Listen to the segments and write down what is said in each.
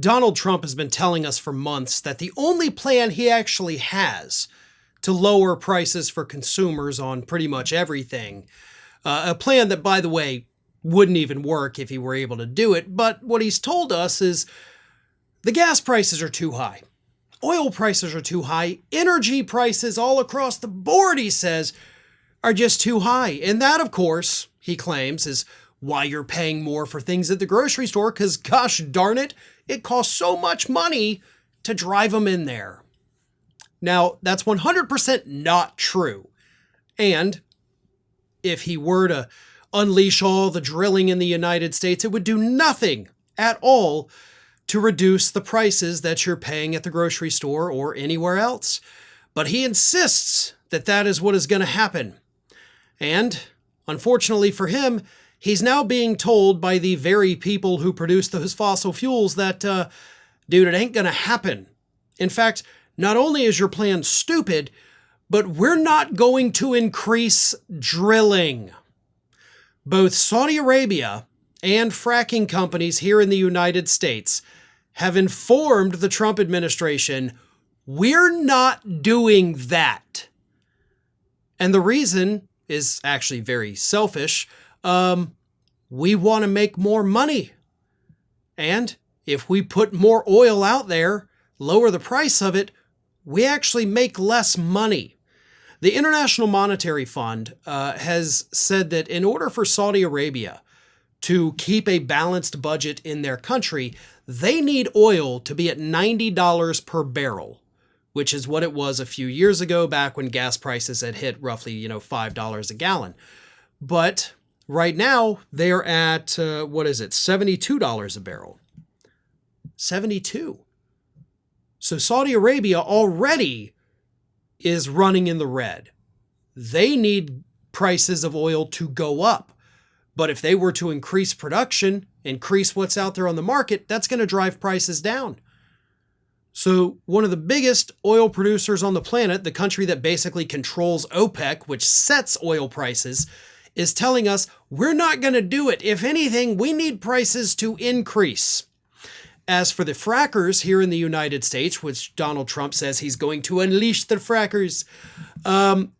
Donald Trump has been telling us for months that the only plan he actually has to lower prices for consumers on pretty much everything, a plan that, by the way, wouldn't even work if he were able to do it, but what he's told us is the gas prices are too high. Oil prices are too high. Energy prices all across the board, he says, are just too high. And that, of course, he claims, is why you're paying more for things at the grocery store, because gosh darn it, it costs so much money to drive them in there. Now, that's 100% not true. And if he were to unleash all the drilling in the United States, it would do nothing at all to reduce the prices that you're paying at the grocery store or anywhere else. But he insists that that is what is going to happen. And unfortunately for him, he's now being told by the very people who produce those fossil fuels that, dude, it ain't going to happen. In fact, not only is your plan stupid, but we're not going to increase drilling. Both Saudi Arabia and fracking companies here in the United States have informed the Trump administration, we're not doing that. And the reason is actually very selfish. We want to make more money. And if we put more oil out there, lower the price of it, we actually make less money. The International Monetary Fund has said that in order for Saudi Arabia to keep a balanced budget in their country, they need oil to be at $90 per barrel, which is what it was a few years ago, back when gas prices had hit roughly, $5 a gallon. But right now, they're at, $72 a barrel. 72. So Saudi Arabia already is running in the red. They need prices of oil to go up. But if they were to increase production, increase what's out there on the market, that's going to drive prices down. So one of the biggest oil producers on the planet, the country that basically controls OPEC, which sets oil prices, is telling us we're not going to do it. If anything, we need prices to increase. As for the frackers here in the United States, which Donald Trump says he's going to unleash the frackers,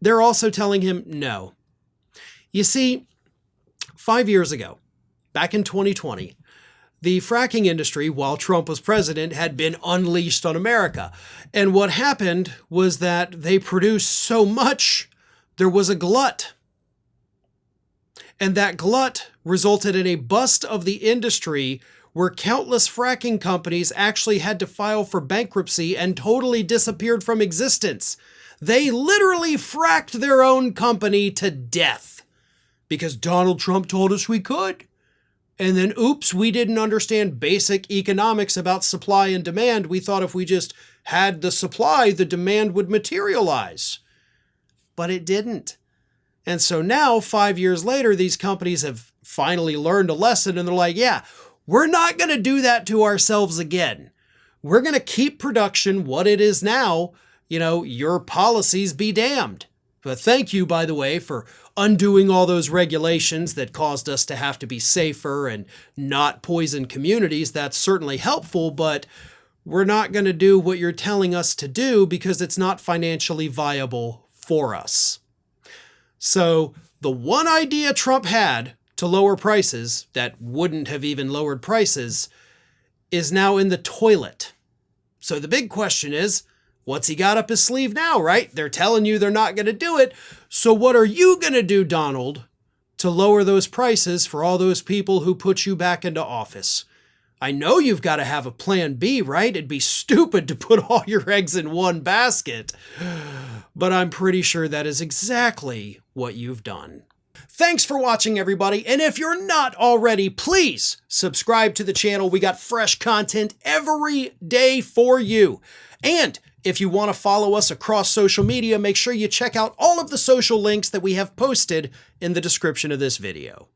they're also telling him no. You see, 5 years ago, back in 2020, the fracking industry, while Trump was president, had been unleashed on America. And what happened was that they produced so much, there was a glut. And that glut resulted in a bust of the industry where countless fracking companies actually had to file for bankruptcy and totally disappeared from existence. They literally fracked their own company to death because Donald Trump told us we could. And then, oops, we didn't understand basic economics about supply and demand. We thought if we just had the supply, the demand would materialize. But it didn't. And so now, 5 years later, these companies have finally learned a lesson and they're like, yeah, we're not going to do that to ourselves again. We're going to keep production what it is now. Your policies be damned. But thank you, by the way, for undoing all those regulations that caused us to have to be safer and not poison communities. That's certainly helpful, but we're not going to do what you're telling us to do because it's not financially viable for us. So the one idea Trump had to lower prices that wouldn't have even lowered prices is now in the toilet. So the big question is, what's he got up his sleeve now, right? They're telling you they're not going to do it. So what are you going to do, Donald, to lower those prices for all those people who put you back into office? I know you've got to have a plan B, right? It'd be stupid to put all your eggs in one basket. But I'm pretty sure that is exactly what you've done. Thanks for watching, everybody. And if you're not already, please subscribe to the channel. We got fresh content every day for you. And if you want to follow us across social media, make sure you check out all of the social links that we have posted in the description of this video.